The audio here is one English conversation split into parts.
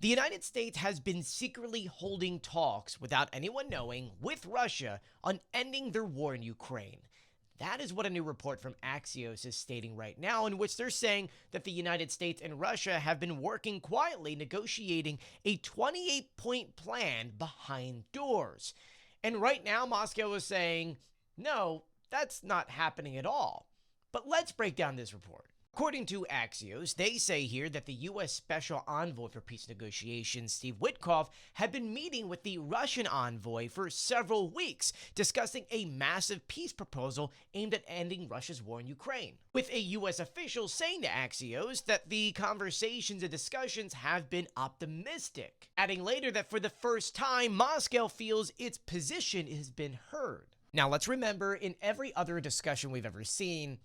The United States has been secretly holding talks without anyone knowing with Russia on ending their war in Ukraine. That is what a new report from Axios is stating right now, in which they're saying that the United States and Russia have been working quietly negotiating a 28-point plan behind doors. And right now, Moscow is saying, no, that's not happening at all. But let's break down this report. According to Axios, they say here that the U.S. Special Envoy for Peace Negotiations, Steve Witkoff, had been meeting with the Russian envoy for several weeks, discussing a massive peace proposal aimed at ending Russia's war in Ukraine, with a U.S. official saying to Axios that the conversations and discussions have been optimistic, adding later that for the first time, Moscow feels its position has been heard. Now, let's remember, in every other discussion we've ever seen,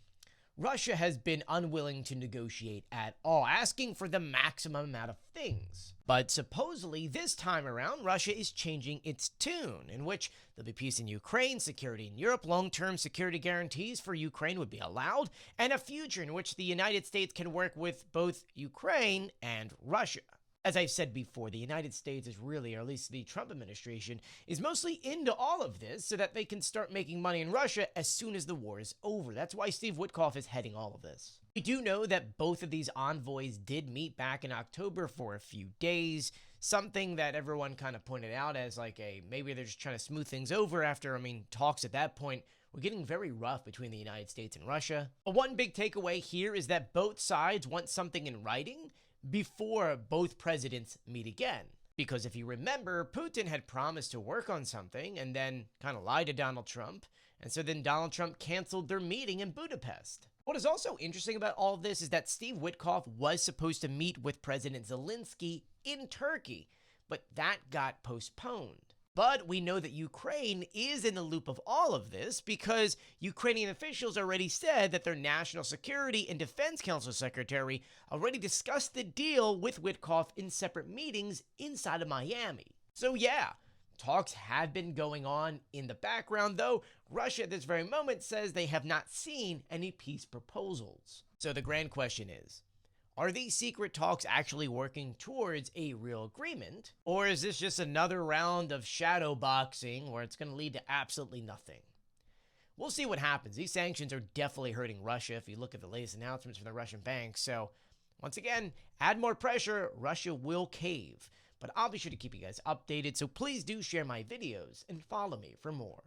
Russia has been unwilling to negotiate at all, asking for the maximum amount of things. But supposedly, this time around, Russia is changing its tune, in which there'll be peace in Ukraine, security in Europe, long-term security guarantees for Ukraine would be allowed, and a future in which the United States can work with both Ukraine and Russia. As I've said before, the United States is really, or at least the Trump administration, is mostly into all of this so that they can start making money in Russia as soon as the war is over. That's why Steve Witkoff is heading all of this. We do know that both of these envoys did meet back in October for a few days, something that everyone kind of pointed out as like maybe they're just trying to smooth things over after, talks at that point were getting very rough between the United States and Russia. But one big takeaway here is that both sides want something in writing before both presidents meet again. Because if you remember, Putin had promised to work on something and then kind of lied to Donald Trump, and so then Donald Trump canceled their meeting in Budapest. What is also interesting about all of this is that Steve Witkoff was supposed to meet with President Zelensky in Turkey, but that got postponed. But we know that Ukraine is in the loop of all of this because Ukrainian officials already said that their National Security and Defense Council Secretary already discussed the deal with Witkoff in separate meetings inside of Miami. So yeah, talks have been going on in the background, though Russia at this very moment says they have not seen any peace proposals. So the grand question is, are these secret talks actually working towards a real agreement? Or is this just another round of shadow boxing where it's going to lead to absolutely nothing? We'll see what happens. These sanctions are definitely hurting Russia if you look at the latest announcements from the Russian banks. So once again, add more pressure, Russia will cave. But I'll be sure to keep you guys updated, so please do share my videos and follow me for more.